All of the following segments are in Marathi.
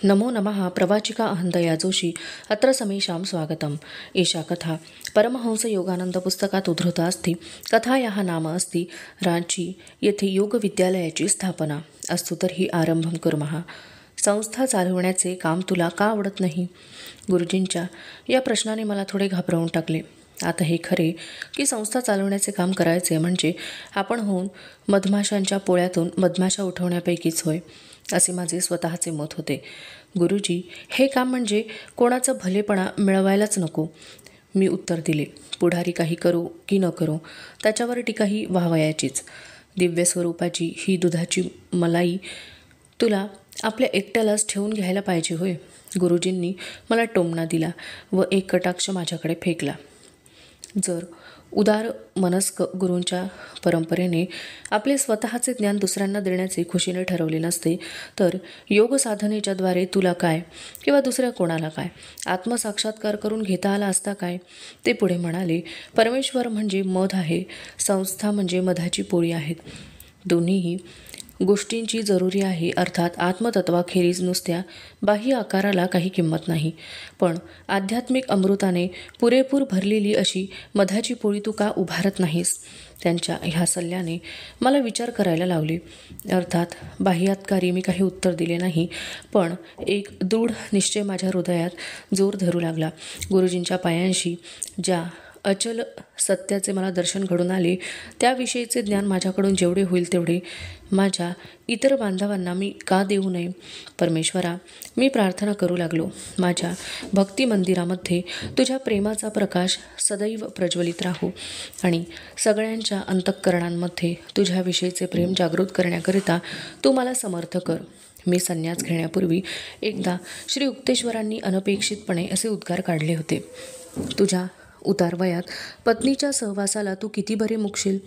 नमो नमः प्रवाचिका अहंतया जोशी अत्र समेषां स्वागतम्। एषा कथा परमहंसयोगानन्दपुस्तकात् उद्धृता अस्ति। कथायाः नाम अस्ति रांची येथे योगविद्यालयाची स्थापना। अस्तु तर्हि आरंभं कुर्मः। संस्था चालवण्याचे काम तुला का आवडत नाही? गुरुजींच्या या प्रश्नाने मला थोडे घाबरवून टाकले। आता हे खरे की संस्था चालवण्याचे काम करायचे म्हणजे आपण होऊन मधमाशांच्या पोळ्यातून मधमाशा उठवण्यापैकीच होय, असे माझे स्वतःचे मत होते। गुरुजी, हे काम म्हणजे कोणाचा भलेपणा मिळवायलाच नको, मी उत्तर दिले। पुढारी काही करो की न करो त्याच्यावर टीका ही व्हावयाचीच। दिव्य स्वरूपाची ही दुधाची मलाई तुला आपल्या एकट्यालाच ठेवून घ्यायला पाहिजे होय? गुरुजींनी मला टोमणा दिला व एक कटाक्ष माझ्याकडे फेकला। जर उदार मनस्क गुरूंच्या परंपरेने आपले स्वतःचे ज्ञान दुसऱ्यांना देण्याचे खुशीने ठरवले नसते, तर योग साधनेच्या द्वारे तुला काय किंवा दुसऱ्या कोणाला काय आत्मसाक्षात्कार करून घेता आला असता काय? ते पुढे म्हणाले, परमेश्वर म्हणजे मध आहे, संस्था म्हणजे मधाची पोळी आहेत। दोन्हीही गोष्टींची जरुरी आहे, अर्थात आत्मतत्वाखेरीज नुसत्या बाह्य आकाराला काही किंमत नाही। पण आध्यात्मिक अमृताने पुरेपूर भरलेली अशी मधाची पोळी तू का उभारत नाहीस? त्यांच्या ह्या सल्ल्याने मला विचार करायला लावले। अर्थात बाह्यात्कारी मी काही उत्तर दिले नाही, पण एक दृढ निश्चय माझ्या हृदयात जोर धरू लागला। गुरुजींच्या पायांशी ज्या अचल सत्याचे मला दर्शन घडून आले, त्याविषयीचे ज्ञान माझ्याकडून जेवढे होईल तेवढे माझ्या इतर बांधवांना मी का देऊ नये? परमेश्वरा, मी प्रार्थना करू लागलो, माझ्या भक्ती मंदिरामध्ये तुझ्या प्रेमाचा प्रकाश सदैव प्रज्वलित राहू आणि सगळ्यांच्या अंतःकरणांमध्ये तुझ्याविषयीचे प्रेम जागृत करण्याकरिता तू मला समर्थ कर। मी संन्यास घेण्यापूर्वी एकदा श्री उक्तेश्वरांनी अनपेक्षितपणे असे उद्गार काढले होते, तुझ्या उतार वयात पत्नीच्या सहवासाला तू किती बरे मुकशील?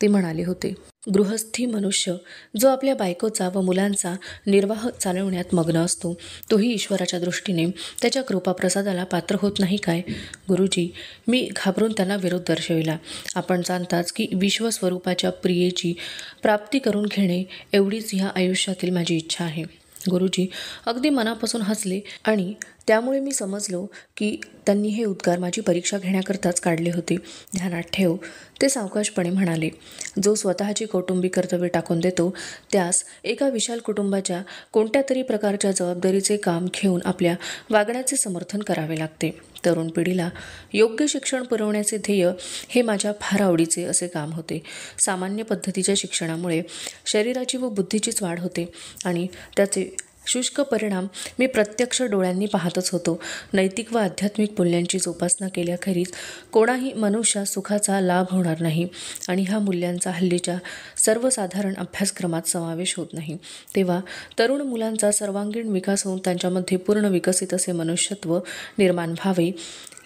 ते म्हणाले होते, गृहस्थी मनुष्य जो आपल्या बायकोचा व मुलांचा निर्वाह चालवण्यात मग्न असतो, तोही ईश्वराच्या दृष्टीने त्याच्या कृपाप्रसादाला पात्र होत नाही काय? गुरुजी, मी घाबरून त्यांना विरोध दर्शविला। आपण जाणताच की विश्वस्वरूपाच्या प्रियेची प्राप्ती करून घेणे एवढीच ह्या आयुष्यातील माझी इच्छा आहे। गुरुजी अगदी मनापासून हसले आणि त्यामुळे मी समजलो की त्यांनी हे उद्गार माझी परीक्षा घेण्याकरताच काढले होते। ध्यानात ठेव, ते सावकाशपणे म्हणाले, जो स्वतःची कौटुंबिक कर्तव्य टाकून देतो त्यास एका विशाल कुटुंबाच्या कोणत्या तरी प्रकारच्या जबाबदारीचे काम घेऊन आपल्या वागण्याचे समर्थन करावे लागते। तरुण पिढीला योग्य शिक्षण पुरवण्याचे ध्येय हे माझ्या फार आवडीचे असे काम होते। सामान्य पद्धतीच्या शिक्षणामुळे शरीराची व बुद्धीचीच वाढ होते आणि त्याचे शुष्क परिणाम मी प्रत्यक्ष डोळ्यांनी पाहतच होतो। नैतिक व आध्यात्मिक मूल्यांची जोपासना केल्याखेरीज कोणाही मनुष्यास सुखाचा लाभ होणार नाही आणि ह्या मूल्यांचा हल्लीच्या सर्वसाधारण अभ्यासक्रमात समावेश होत नाही। तेव्हा तरुण मुलांचा सर्वांगीण विकास होऊन त्यांच्यामध्ये पूर्ण विकसित असे मनुष्यत्व निर्माण व्हावे,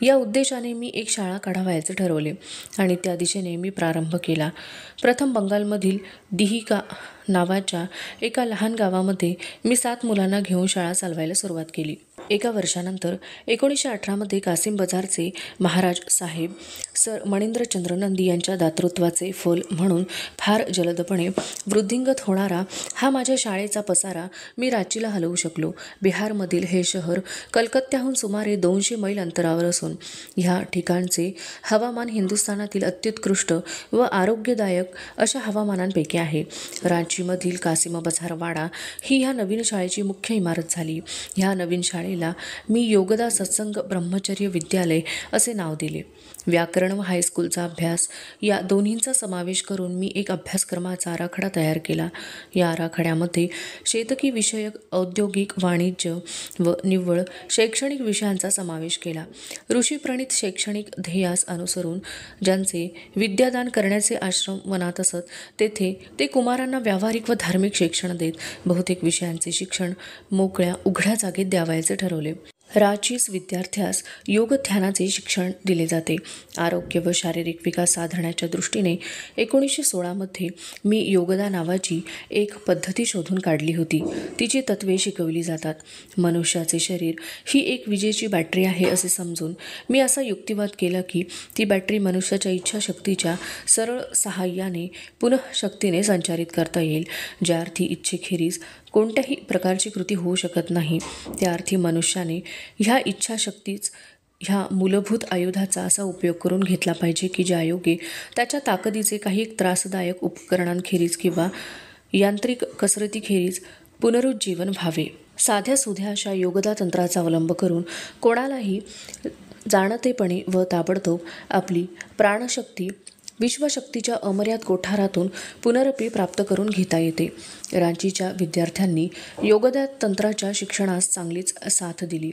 या उद्देशाने मी एक शाळा काढावयाचे ठरवले आणि त्या दिशेने मी प्रारंभ केला। प्रथम बंगालमधील डिहिका नावाच्या एका लहान गावामध्ये मी 7 मुलांना घेऊन शाळा चालवायला सुरुवात केली। एका वर्षानंतर 1918 मध्ये कासिम बाजारचे महाराज साहेब सर मणिंद्रचंद्र नंदी यांच्या दातृत्वाचे फल म्हणून फार जलदपणे वृद्धिंगत होणारा हा माझ्या शाळेचा पसारा मी रांचीला हलवू शकलो। बिहारमधील हे शहर कलकत्त्याहून सुमारे 200 मैल अंतरावर असून ह्या ठिकाणचे हवामान हिंदुस्थानातील अत्युत्कृष्ट व आरोग्यदायक अशा हवामानांपैकी आहे। रांचीमधील कासिम बाजार वाडा ही ह्या नवीन शाळेची मुख्य इमारत झाली। ह्या नवीन शाळेला मी योगदा सत्संग ब्रह्मचर्य विद्यालय असे नाव दिले। व्याकरण व हायस्कूलचा अभ्यास या दोन्हींचा समावेश करून मी एक अभ्यासक्रमाचा आराखडा तयार केला। या आराखड्यामध्ये शेतकी विषयक, औद्योगिक, वाणिज्य व निव्वळ शैक्षणिक विषयांचा समावेश केला। ऋषीप्रणित शैक्षणिक ध्येयास अनुसरून ज्यांचे विद्यादान करण्याचे आश्रम वनात असत, तेथे ते कुमारांना व्यावहारिक व धार्मिक शिक्षण देत बहुतेक विषयांचे शिक्षण मोकळ्या उघड्या जागेत द्यावयाचे ठरवले। रांचीस विद्यार्थ्यास योग ध्यानाचे शिक्षण दिले जाते। आरोग्य व शारीरिक विकास साधण्याच्या दृष्टीने 1916 मध्ये मी योगदा नावाची एक पद्धती शोधून काढली होती। तिची तत्वे शिकवली जातात। मनुष्याचे शरीर ही एक विजेची बॅटरी आहे असे समजून मी असा युक्तिवाद केला की ती बॅटरी मनुष्याच्या इच्छाशक्तीच्या सरळ सहाय्याने पुनःशक्तीने संचारित करता येईल। ज्या अर्थी इच्छेखेरीज कोणत्याही प्रकारची कृती होऊ शकत नाही. त्या अर्थी मनुष्याने ह्या इच्छाशक्तीच ह्या मूलभूत आयुधाचा असा उपयोग करून घेतला पाहिजे की ज्यायोगे त्याच्या ताकदीचे काही त्रासदायक उपकरणांखेरीज किंवा यांत्रिक कसरतीखेरीज पुनरुज्जीवन व्हावे. साध्या सुध्या अशा योगदा तंत्राचा अवलंब करून कोणालाही जाणतेपणे व ताबडतोब आपली प्राणशक्ती विश्वशक्तीच्या अमर्याद कोठारातून पुनरपी प्राप्त करून घेता येते. रांचीच्या विद्यार्थ्यांनी योगदा तंत्राच्या शिक्षणास चांगलीच साथ दिली.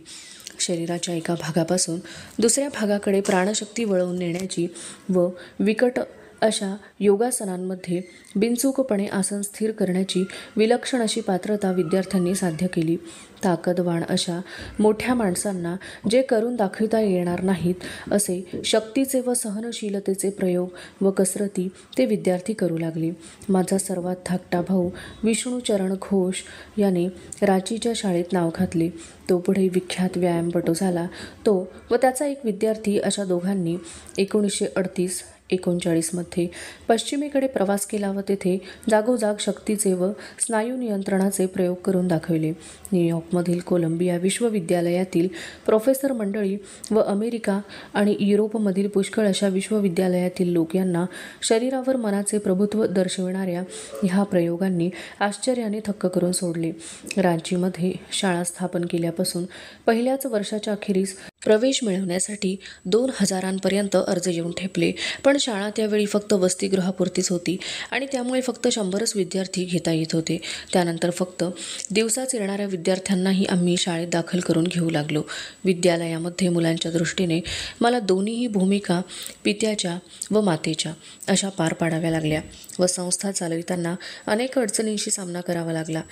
शरीराच्या एका भागापासून दुसऱ्या भागाकडे प्राणशक्ती वळवून नेण्याची व विकट अशा योगासनांमध्ये बिनचूकपणे आसन स्थिर करण्याची विलक्षण अशी पात्रता विद्यार्थ्यांनी साध्य केली. ताकदवान अशा मोठ्या माणसांना जे करून दाखविता येणार नाहीत असे शक्तीचे व सहनशीलतेचे प्रयोग व कसरती ते विद्यार्थी करू लागले. माझा सर्वात धाकटा भाऊ विष्णुचरण घोष याने रांचीच्या शाळेत नाव घातले. तो पुढे विख्यात व्यायामपटू झाला. तो व त्याचा एक विद्यार्थी अशा दोघांनी 1938-39 मध्ये पश्चिमेकडे प्रवास केला व तेथे जागोजाग शक्तीचे व स्नायू नियंत्रणाचे प्रयोग करून दाखविले. न्यूयॉर्कमधील कोलंबिया विश्वविद्यालयातील प्रोफेसर मंडळी व अमेरिका आणि युरोपमधील पुष्कळ अशा विश्वविद्यालयातील लोक यांना शरीरावर मनाचे प्रभुत्व दर्शविणाऱ्या ह्या प्रयोगांनी आश्चर्याने थक्क करून सोडले. रांचीमध्ये शाळा स्थापन केल्यापासून पहिल्याच वर्षाच्या अखेरीस प्रवेश मिळवण्यासाठी 2000 अर्ज येऊन ठेपले. पण शाळा त्यावेळी फक्त वसतिगृहापुरतीच होती आणि त्यामुळे फक्त 100च विद्यार्थी घेता येत होते. त्यानंतर फक्त दिवसाच येणाऱ्या विद्यार्थ्यांनाही आम्ही शाळेत दाखल करून घेऊ लागलो. विद्यालयामध्ये मुलांच्या दृष्टीने मला दोन्हीही भूमिका पित्याच्या व मातेच्या अशा पार पाडाव्या लागल्या व संस्था चालविताना अनेक अडचणींशी सामना करावा लागला.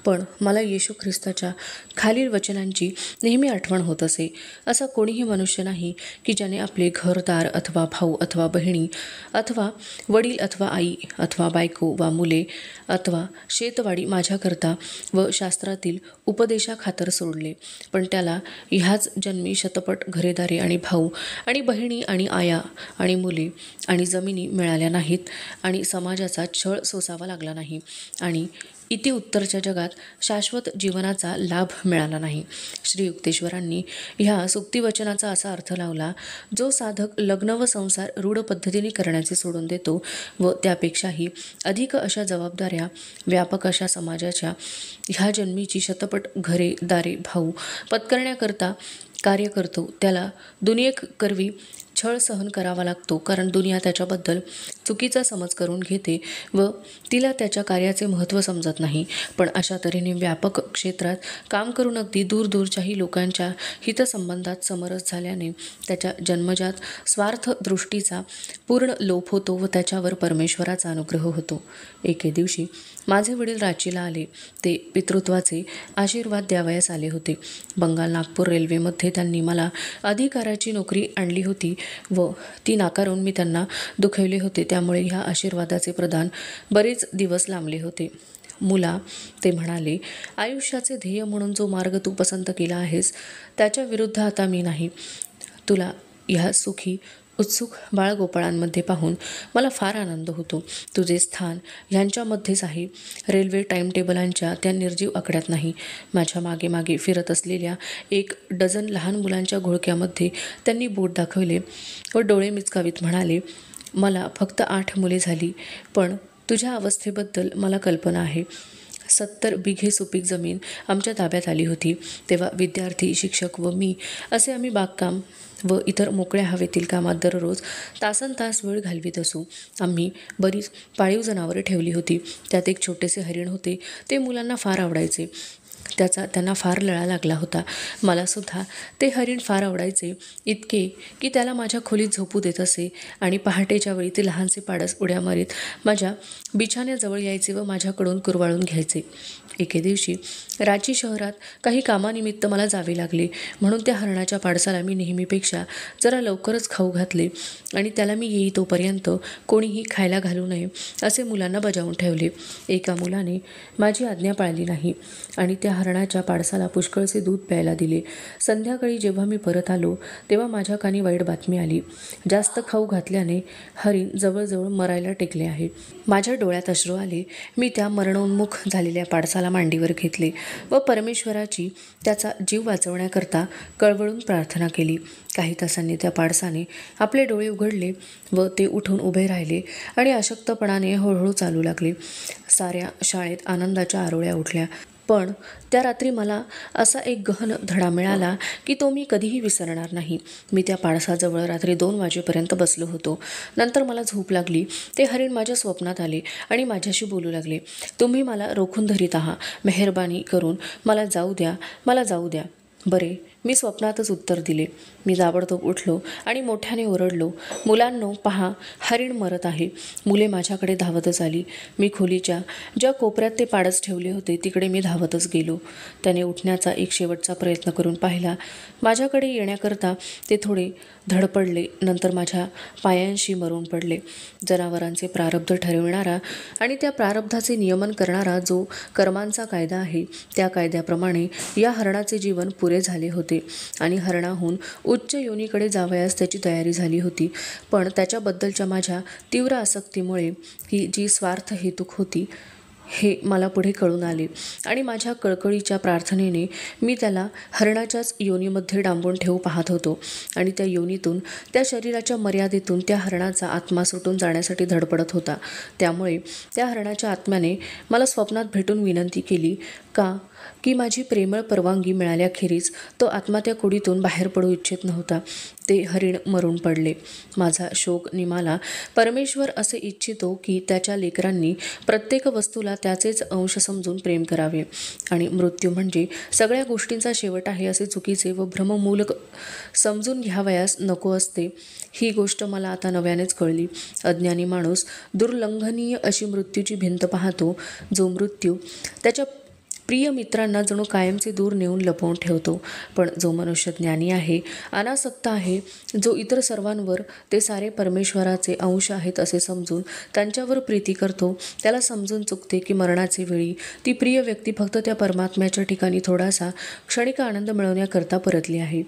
पण मला येशू ख्रिस्ताच्या खालील वचनांची नेहमी आठवण होत असे. असा कोणीही मनुष्य नाही की ज्याने आपले घरदार अथवा भाऊ अथवा बहिणी अथवा वडील अथवा आई अथवा बायको वा मुले अथवा शेतवाडी माझ्याकरता व शास्त्रातील उपदेशाखातर सोडले. पण त्याला ह्याच जन्मी शतपट घरेदारे आणि भाऊ आणि बहिणी आणि आया आणि मुले आणि जमिनी मिळाल्या नाहीत आणि समाजाचा छळ सोसावा लागला नाही आणि इति उत्तरच्या जगात शाश्वत जीवनाचा लाभ मिळाला नाही. श्री युक्तेश्वरांनी ह्या सुक्तिवचनाचा असा अर्थ लावला, जो साधक लग्न व संसार रूढ पद्धतीने करण्याचे सोडून देतो व त्यापेक्षाही अधिक अशा जबाबदाऱ्या व्यापक अशा समाजाच्या ह्या जन्मीची शतपट घरे दारे भाऊ पत्करण्याकरता कार्य करतो, त्याला दुनियेक करवी छळ सहन करावा लागतो. कारण दुनिया त्याच्याबद्दल चुकीचा समज करून घेते व तिला त्याच्या कार्याचे महत्त्व समजत नाही. पण अशा तऱ्हेने व्यापक क्षेत्रात काम करून अगदी दूरदूरच्याही लोकांच्या हितसंबंधात समरस झाल्याने त्याच्या जन्मजात स्वार्थ दृष्टीचा पूर्ण लोप होतो व त्याच्यावर परमेश्वराचा अनुग्रह होतो. एके दिवशी माझे वडील रांचीला आले. ते पितृत्वाचे आशीर्वाद द्यावयास आले होते. बंगाल नागपूर रेल्वेमध्ये त्यांनी मला अधिकाराची नोकरी आणली होती व ती नाकारून मी त्यांना दुखवले होते. त्यामुळे ह्या आशीर्वादाचे प्रदान बरेच दिवस लांबले होते. मुला, ते म्हणाले, आयुष्याचे ध्येय म्हणून जो मार्ग तू पसंत केला आहेस त्याच्या विरुद्ध आता मी नाही. तुला ह्या सुखी उत्सुक बाळगोपाळांमध्ये पाहून मला फार आनंद होतो. तुझे स्थान ह्यांच्यामध्येच आहे. रेल्वे टाईमटेबलांच्या त्या निर्जीव आकड्यात नाही. माझ्या मागे मागे फिरत असलेल्या 1 डझन लहान मुलांच्या घोळक्यामध्ये त्यांनी बोट दाखवले व डोळे मिचकावीत म्हणाले, मला फक्त 8 मुले झाली, पण तुझ्या अवस्थेबद्दल मला कल्पना आहे. 70 बिघे सुपीक जमीन आमच्या ताब्यात आली होती. तेव्हा विद्यार्थी, शिक्षक व मी असे आम्ही बागकाम व इतर मोकळ्या हवेतील कामात दररोज तासनतास वेळ घालवीत असू. आम्ही बरीच पाळीव जनावरे ठेवली होती. त्यात एक छोटेसे हरिण होते. ते मुलांना फार आवडायचे. त्याचा त्यांना फार लळा लागला होता. मला सुद्धा ते हरिण फार आवडायचे, इतके की त्याला माझ्या खोलीत झोपू देत असे आणि पहाटेच्या वेळी ते लहानसे पाडस उड्या मारीत माझ्या बिछाण्याजवळ यायचे व माझ्याकडून कुरवाळून घ्यायचे. एके दिवशी रांची शहरात काही कामानिमित्त मला जावे लागले, म्हणून त्या हरणाच्या पाडसाला मी नेहमीपेक्षा जरा लवकरच खाऊ घातले आणि त्याला मी येई तोपर्यंत कोणीही खायला घालू नये असे मुलांना बजावून ठेवले. एका मुलाने माझी आज्ञा पाळली नाही आणि त्या हरणाच्या पाडसाला पुष्कळसे दूध प्यायला दिले. संध्याकाळी जेव्हा मी परत आलो तेव्हा माझ्या कानी वाईट बातमी आली. जास्त खाऊ घातल्याने हरिण जवळजवळ मरायला टेकले आहे. माझ्या डोळ्यात अश्रू आले. मी त्या मरणोन्मुख झालेल्या पाडसाला पाडसाला मांडीवर घेतले व परमेश्वराची त्याचा जीव वाचवण्याकरता कळवळून प्रार्थना केली. काही तासांनी त्या पाडसाने आपले डोळे उघडले व ते उठून उभे राहिले आणि अशक्तपणाने हळूहळू चालू लागले. साऱ्या शाळेत आनंदाच्या आरोळ्या उठल्या. पण त्या रात्री मला असा एक गहन धडा मिळाला की तो मी कधीही विसरणार नाही. मी त्या पाडसाजवळ रात्री 2 वाजेपर्यंत बसलो होतो. नंतर मला झोप लागली. ते हरीण माझ्या स्वप्नात आले आणि माझ्याशी बोलू लागले. तुम्ही मला रोखून धरीत आहात. मेहरबानी करून मला जाऊ द्या, मला जाऊ द्या. बरे, मी स्वप्नातच उत्तर दिले. मी ताबडतोब उठलो आणि मोठ्याने ओरडलो, मुलांनो पहा, हरीण मरत आहे. मुले माझ्याकडे धावतच आली. मी खोलीच्या ज्या कोपऱ्यात ते पाडस ठेवले होते तिकडे मी धावतच गेलो. त्याने उठण्याचा एक शेवटचा प्रयत्न करून पाहिला. माझ्याकडे येण्याकरता ते थोडे धडपडले, नंतर माझ्या पायांशी मरून पडले. जनावरांचे प्रारब्ध ठरविणारा आणि त्या प्रारब्धाचे नियमन करणारा जो कर्मांचा कायदा आहे त्या कायद्याप्रमाणे या हरणाचे जीवन पुरे झाले होते आणि हरणाहून उच्च योनीकडे जावयास त्याची तयारी झाली होती. पण त्याच्याबद्दलच्या माझ्या तीव्र आसक्तीमुळे ही जी स्वार्थ हेतुक होती हे मला पुढे कळून आले आणि माझ्या कळकळीच्या प्रार्थनेने मी त्याला हरणाच्याच योनीमध्ये डांबून ठेवू पाहत होतो आणि त्या योनीतून, त्या शरीराच्या मर्यादेतून त्या हरणाचा आत्मा सुटून जाण्यासाठी धडपडत होता. त्यामुळे त्या हरणाच्या आत्म्याने मला स्वप्नात भेटून विनंती केली की माझी प्रेमळ परवानगी मिळाल्याखेरीज तो आत्मा त्या कुडीतून बाहेर पडू इच्छित नव्हता. ते हरीण मरून पडले. माझा शोक निमाला. परमेश्वर असे इच्छितो की त्याच्या लेकरांनी प्रत्येक वस्तूला त्याचेच अंश समजून प्रेम करावे आणि मृत्यू म्हणजे सगळ्या गोष्टींचा शेवट आहे असे चुकीचे व भ्रममूलक समजून घ्यावयास नको असते. ही गोष्ट मला आता नव्यानेच कळली. अज्ञानी माणूस दुर्लंघनीय अशी मृत्यूची भिंत पाहतो, जो मृत्यू त्याच्या प्रिय मित्रांना जणू कायमचे दूर नेऊन लपवून ठेवतो. पण जो मनुष्य ज्ञानी आहे, अनासक्त आहे, जो इतर सर्वांवर ते सारे परमेश्वराचे अंश आहेत असे समजून त्यांच्यावर प्रीती करतो, त्याला समजून चुकते की मरणाचे वेळी ती प्रिय व्यक्ती फक्त त्या परमात्म्याच्या ठिकाणी थोडासा क्षणिक आनंद मिळवण्याकरता परतली आहे.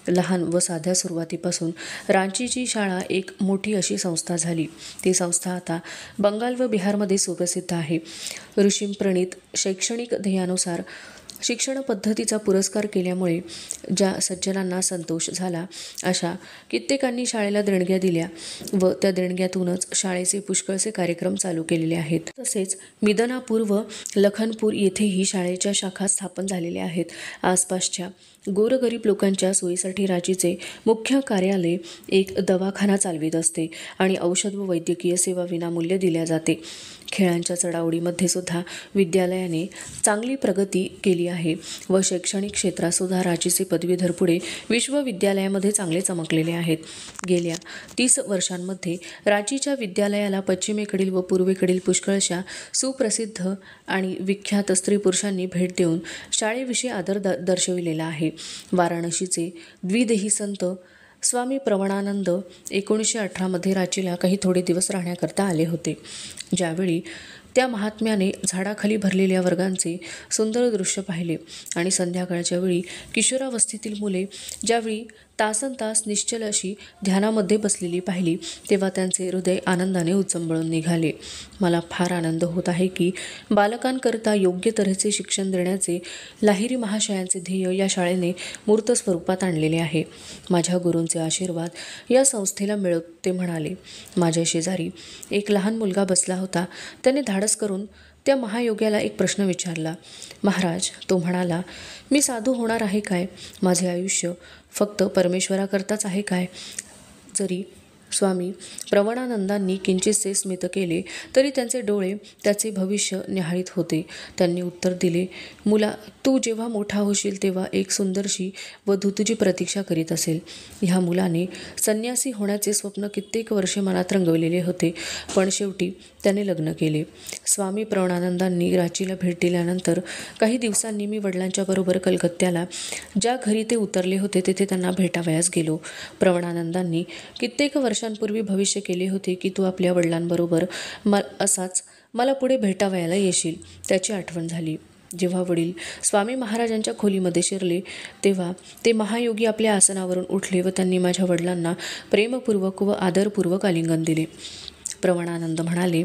लहान व साध्या सुरुवातीपासून रांचीची शाळा एक मोठी अशी संस्था झाली. ती संस्था आता बंगाल व बिहारमध्ये सुप्रसिद्ध आहे. ऋषींप्रणीत शैक्षणिक ध्येयानुसार शिक्षण पद्धतीचा पुरस्कार केल्यामुळे ज्या सज्जनांना संतोष झाला अशा कित्येकांनी शाळेला देणग्या दिल्या व त्या देणग्यातूनच शाळेचे पुष्कळसे कार्यक्रम चालू केलेले आहेत. तसेच मिदनापूर व लखनपूर येथेही शाळेच्या शाखा स्थापन झालेल्या आहेत. आसपासच्या गोरगरीब लोकांच्या सोयीसाठी रांचीचे मुख्य कार्यालय एक दवाखाना चालवित असते आणि औषध व वैद्यकीय सेवा विनामूल्य दिल्या जाते. खेळांच्या चढाओढीमध्ये सुद्धा विद्यालयाने चांगली प्रगती केली आहे व शैक्षणिक क्षेत्रात सुद्धा रांचीचे पदवीधर पुढे विश्वविद्यालयामध्ये चांगले चमकलेले आहेत. गेल्या 30 वर्षांमध्ये रांचीच्या विद्यालयाला पश्चिमेकडील व पूर्वेकडील पुष्कळशा सुप्रसिद्ध आणि विख्यात स्त्री पुरुषांनी भेट देऊन शाळेविषयी आदर दर्शविलेला आहे. वाराणसीचे द्विदेही संत स्वामी प्रवणानंद 1918 मध्ये रांचीला काही थोडे दिवस राहण्याकरता आले होते. ज्यावेळी त्या महात्म्याने झाडाखाली भरलेल्या वर्गांचे सुंदर दृश्य पाहिले आणि संध्याकाळच्या वेळी किशोरावस्थेतील मुले ज्यावेळी तासनतास निश्चल अशी ध्यानामध्ये बसलेली पाहिली तेव्हा त्यांचे हृदय आनंदाने उचंबळून निघाले. मला फार आनंद होत आहे की बालकांकरता योग्य तऱ्हेचे शिक्षण देण्याचे लाहिरी महाशयांचे ध्येय या शाळेने मूर्त स्वरूपात आणलेले आहे. माझ्या गुरूंचे आशीर्वाद या संस्थेला मिळत ते म्हणाले. माझ्या शेजारी एक लहान मुलगा बसला होता. त्याने धाडस करून त्या महायोग्याला एक प्रश्न विचारला. महाराज, तो म्हणाला, मी साधू होणार आहे काय? माझे आयुष्य फक्त परमेश्वराकरताच आहे काय? जरी स्वामी प्रवणानंदांनी किंचितसे स्मित केले तरी त्यांचे डोळे त्याचे भविष्य न्याहाळीत होते. त्यांनी उत्तर दिले, मुला, तू जेव्हा मोठा होशील तेव्हा एक सुंदरशी वधू तुझी प्रतीक्षा करीत असेल. ह्या मुलाने संन्यासी होण्याचे स्वप्न कित्येक वर्षे मनात रंगवलेले होते, पण शेवटी त्याने लग्न केले. स्वामी प्रवणानंदांनी रांचीला भेट दिल्यानंतर काही दिवसांनी मी वडिलांच्या बरोबर कलकत्त्याला ज्या घरी ते उतरले होते तेथे त्यांना भेटावयास गेलो. प्रवणानंदांनी कित्येक वर्षांपूर्वी भविष्य केले होते की तू आपल्या वडिलांबरोबर असाच मला पुढे भेटावयाला येशील. त्याची आठवण झाली. जेव्हा वडील स्वामी महाराजांच्या खोलीमध्ये शिरले तेव्हा ते महायोगी आपल्या आसनावरून उठले व त्यांनी माझ्या वडिलांना प्रेमपूर्वक व आदरपूर्वक आलिंगन दिले. प्रवणानंद म्हणाले,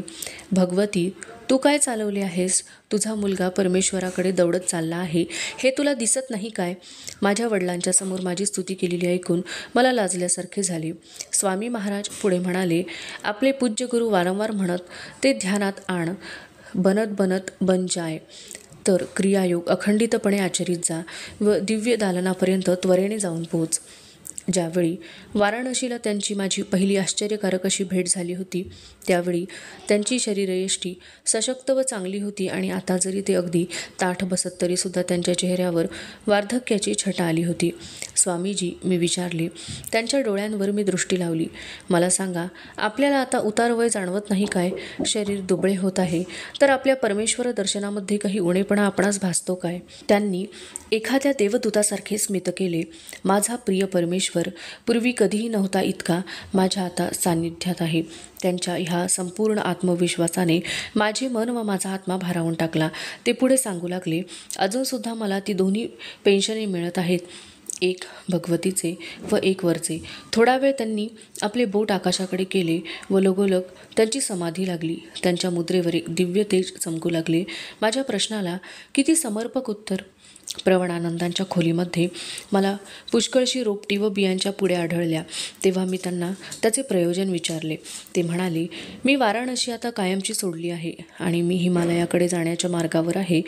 भगवती, तू काय चालवले आहेस? तुझा मुलगा परमेश्वराकडे दौडत चालला आहे, हे तुला दिसत नाही काय? माझ्या वडिलांच्या समोर माझी स्तुती केलेली ऐकून मला लाजल्यासारखे झाले. स्वामी महाराज पुढे म्हणाले, आपले पूज्य गुरु वारंवार म्हणत, ते ध्यानात आण, बनत बनत बन जाय. तर क्रियायोग अखंडितपणे आचरित जा व दिव्य दालनापर्यंत त्वरेने जाऊन पोहोच. ज्यावेळी वाराणसीला त्यांची माझी पहिली आश्चर्यकारक अशी भेट झाली होती, त्यावेळी त्यांची शरीरयष्टी सशक्त व चांगली होती आणि आता जरी ते अगदी ताठ बसत तरीसुद्धा त्यांच्या चेहऱ्यावर वार्धक्याची छटा आली होती. स्वामीजी, मी विचारले. त्यांच्या डोळ्यांवर मी दृष्टी लावली. मला सांगा, आपल्याला आता उतारवय जाणवत नाही काय? शरीर दुबळे होत आहे, तर आपल्या परमेश्वर दर्शनामध्ये काही उणेपणा आपणास भासतो काय? त्यांनी एखाद्या देवदूतासारखे स्मित केले. माझा प्रिय परमेश्वर पूर्वी कधीही नव्हता इतका माझ्या आता सान्निध्यात आहे. त्यांच्या ह्या संपूर्ण आत्मविश्वासाने माझे मन व माझा आत्मा भारावून टाकला. ते पुढे सांगू लागले, अजूनसुद्धा मला ती दोन्ही पेन्शने मिळत आहेत, एक भगवतीचे व एक वरचे. थोडा वेळ त्यांनी आपले बोट आकाशाकडे केले व लगोलग त्यांची समाधी लागली. त्यांच्या मुद्रेवर एक दिव्य तेज चमकू लागले. माझ्या प्रश्नाला किती समर्पक उत्तर! प्रवणानंदांच्या खोलीमध्ये मला पुष्कळशी रोपटी व बियांच्या पुड्या आढळल्या. तेव्हा मी त्यांना त्याचे प्रयोजन विचारले. ते म्हणाले, मी वाराणसी आता कायमची सोडली आहे आणि मी हिमालयाकडे जाण्याच्या मार्गावर आहे.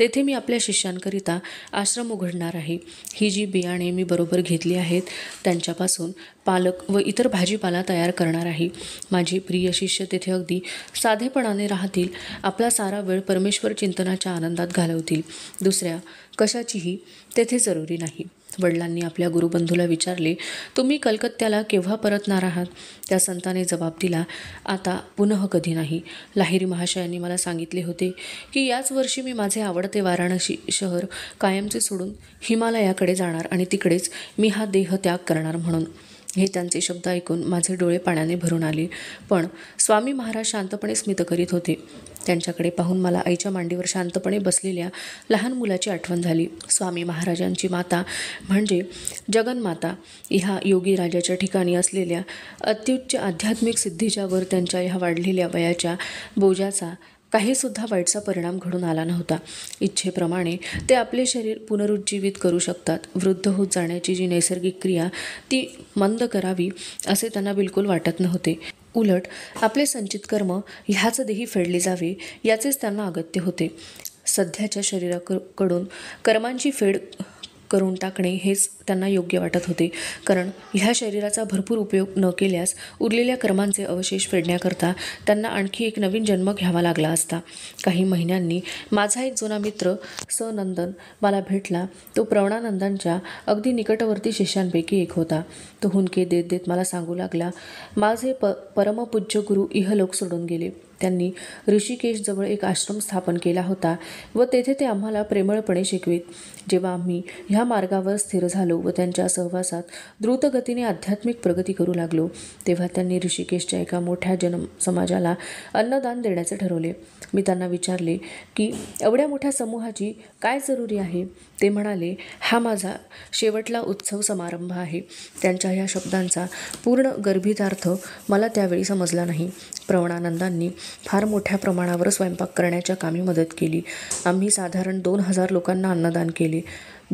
तेथे मी आपल्या शिष्यांकरिता आश्रम उघडणार आहे. ही जी बियाणे मी बरोबर घेतली आहेत, त्यांच्यापासून पालक व इतर भाजीपाला तयार करणार आहे. माझे प्रिय शिष्य तेथे अगदी साधेपणाने राहतील. आपला सारा वेळ परमेश्वर चिंतनाच्या आनंदात घालवतील. दुसऱ्या कशाचीही तेथे जरुरी नाही. वडिलांनी आपल्या गुरुबंधूला विचारले, तुम्ही कलकत्त्याला केव्हा परतणार आहात? त्या संताने जबाब दिला, आता पुनः कधी नाही. लाहिरी महाशयांनी मला सांगितले होते की याच वर्षी मी माझे आवडते वाराणसी शहर कायमचे सोडून हिमालयाकडे जाणार आणि तिकडेच मी हा देह त्याग करणार म्हणून. हे त्यांचे शब्द ऐकून माझे डोळे पाण्याने भरून आले. पण स्वामी महाराज शांतपणे स्मित करीत होते. त्यांच्याकडे पाहून मला आईच्या मांडीवर शांतपणे बसलेल्या लहान मुलाची आठवण झाली. स्वामी महाराजांची माता म्हणजे जगन्माता ह्या योगी राजाच्या ठिकाणी असलेल्या अत्युच्च आध्यात्मिक सिद्धीच्या वर त्यांच्या ह्या वाढलेल्या वयाच्या बोजाचा काहीसुद्धा वाईटचा परिणाम घडून आला नव्हता. इच्छेप्रमाणे ते आपले शरीर पुनरुज्जीवित करू शकतात. वृद्ध होत जाण्याची जी नैसर्गिक क्रिया ती मंद करावी असे त्यांना बिलकुल वाटत नव्हते. उलट आपले संचित कर्म ह्याच देही फेडले जावे याचेच त्यांना अगत्य होते. सध्याच्या शरीराकडून कर्मांची फेड करून टाकणे हेच त्यांना योग्य वाटत होते, कारण ह्या शरीराचा भरपूर उपयोग न केल्यास उरलेल्या कर्मांचे अवशेष फेडण्याकरता त्यांना आणखी एक नवीन जन्म घ्यावा लागला असता. काही महिन्यांनी माझा एक जुना मित्र सनंदन मला भेटला. तो प्रवणानंदांच्या अगदी निकटवर्ती शिष्यांपैकी एक होता. तो हुंदके देत देत मला सांगू लागला, माझे परमपूज्य गुरु इहलोक सोडून गेले. त्यांनी ऋषिकेशजवळ एक आश्रम स्थापन केला होता व तेथे ते आम्हाला प्रेमळपणे शिकवीत. जेव्हा आम्ही ह्या मार्गावर स्थिर झालो व त्यांच्या सहवासात द्रुतगतीने आध्यात्मिक प्रगती करू लागलो, तेव्हा त्यांनी ऋषिकेशच्या एका मोठ्या जनसमाजाला अन्नदान देण्याचे ठरवले. मी त्यांना विचारले की एवढ्या मोठ्या समूहाची काय जरुरी आहे? ते म्हणाले, हा माझा शेवटला उत्सव समारंभ आहे. त्यांच्या ह्या शब्दांचा पूर्ण गर्भितार्थ मला त्यावेळी समजला नाही. प्रवणानंदांनी फार मोठ्या प्रमाणावर स्वयंपाक करण्याच्या कामी मदत केली. आम्ही साधारण 2000 लोकांना अन्नदान केले.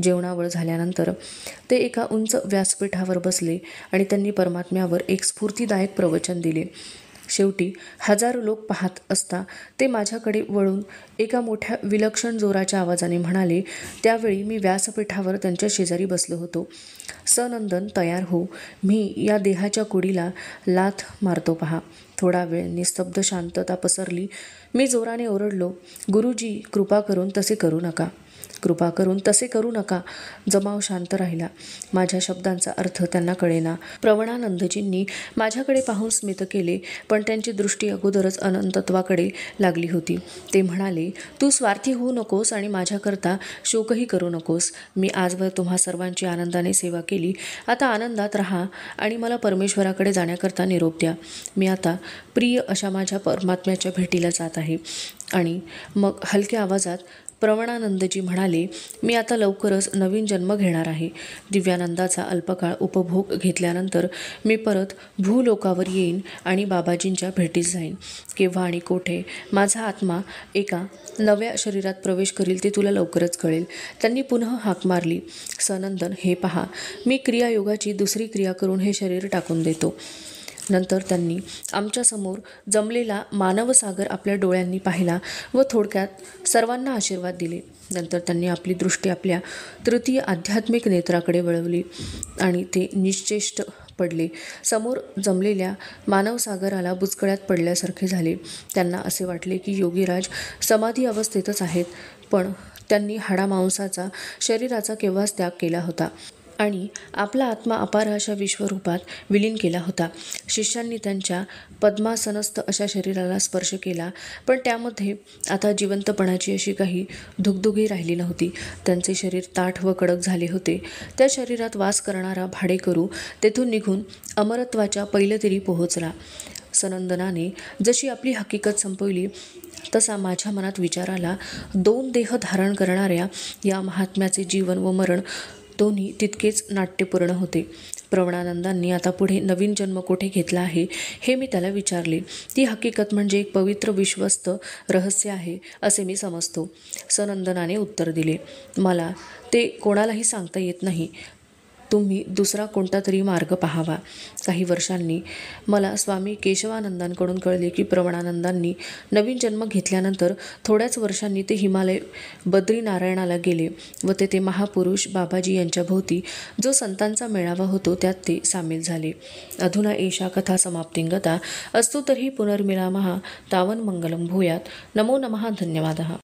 जेवणावळ झाल्यानंतर ते एका उंच व्यासपीठावर बसले आणि त्यांनी परमात्म्यावर एक स्फूर्तिदायक प्रवचन दिले. शेवटी हजारो लोक पाहत असता ते माझ्याकडे वळून एका मोठ्या विलक्षण जोराच्या आवाजाने म्हणाले. त्यावेळी मी व्यासपीठावर त्यांच्या शेजारी बसलो होतो. सनंदन, तयार हो, मी या देहाच्या कुडीला लाथ मारतो पहा. थोडा वेळ निस्तब्ध शांतता पसरली. मी जोराने ओरडलो, गुरुजी, कृपा करून तसे करू नका, कृपा करून तसे करू नका. जमाव शांत राहिला. माझ्या शब्दांचा अर्थ त्यांना कळेना. प्रवणानंदजींनी माझ्याकडे पाहून स्मित केले, पण त्यांची दृष्टी अगोदरच अनंतत्वाकडे लागली होती. ते म्हणाले, तू स्वार्थी होऊ नकोस आणि माझ्याकरता शोकही करू नकोस. मी आजवर तुम्हा सर्वांची आनंदाने सेवा केली. आता आनंदात राहा आणि मला परमेश्वराकडे जाण्याकरता निरोप द्या. मी आता प्रिय अशा माझ्या परमात्म्याच्या भेटीला जात आहे. आणि मग हलक्या आवाजात प्रवणानंदजी म्हणाले, मी आता लवकरच नवीन जन्म घेणार आहे. दिव्यानंदाचा अल्पकाळ उपभोग घेतल्यानंतर मी परत भूलोकावर येईन आणि बाबाजींच्या भेटीस जाईन. केव्हा आणि कोठे माझा आत्मा एका नव्या शरीरात प्रवेश करील ते तुला लवकरच कळेल. त्यांनी पुन्हा हाक मारली, सनंदन, हे पहा, मी क्रियायोगाची दुसरी क्रिया करून हे शरीर टाकून देतो. नंतर त्यांनी आमच्यासमोर जमलेला मानवसागर आपल्या डोळ्यांनी पाहिला व थोडक्यात सर्वांना आशीर्वाद दिले. नंतर त्यांनी आपली दृष्टी आपल्या तृतीय आध्यात्मिक नेत्राकडे वळवली आणि ते निश्चेष्ट पडले. समोर जमलेल्या मानवसागराला बुचकळ्यात पडल्यासारखे झाले. त्यांना असे वाटले की योगीराज समाधी अवस्थेतच आहेत, पण त्यांनी हाडामांसाचा शरीराचा केव्हाच त्याग केला होता आणि आपला आत्मा अपार अशा विश्वरूपात विलीन केला होता. शिष्यांनी त्यांच्या पद्मासनस्थ अशा शरीराला स्पर्श केला, पण त्यामध्ये आता जिवंतपणाची अशी काही धुगधुगी राहिली नव्हती. त्यांचे शरीर ताठ व कडक झाले होते. त्या शरीरात वास करणारा भाडेकरू तेथून निघून अमरत्वाच्या पैलतीरी पोहोचला. सनंदनाने जशी आपली हकीकत संपवली तसा माझ्या मनात विचार आला, 2 देह धारण करणाऱ्या या महात्म्याचे जीवन व मरण दोन्ही तितकेच नाट्यपूर्ण होते. प्रवणानंदांनी आता पुढे नवीन जन्म कोठे घेतला आहे हे मी त्याला विचारले. ती हकीकत म्हणजे एक पवित्र विश्वस्त रहस्य आहे असे मी समजतो. सनंदनाने उत्तर दिले, मला ते कोणालाही सांगता येत नाही. तुम्ही दुसरा कोणता तरी मार्ग पाहावा. काही वर्षांनी मला स्वामी केशवानंदांकडून कळले की प्रवणानंदांनी नवीन जन्म घेतल्यानंतर थोड्याच वर्षांनी ते हिमालय बद्रीनारायणाला गेले व तेथे महापुरुष बाबाजी यांच्या भोवती जो संतांचा मेळावा होतो त्यात ते सामील झाले. अधुना एषा कथा समाप्तिं गता. अस्तु तर्हि पुनर्मिलामः. तावन् मंगलं भूयात्. नमो नमः. धन्यवादः.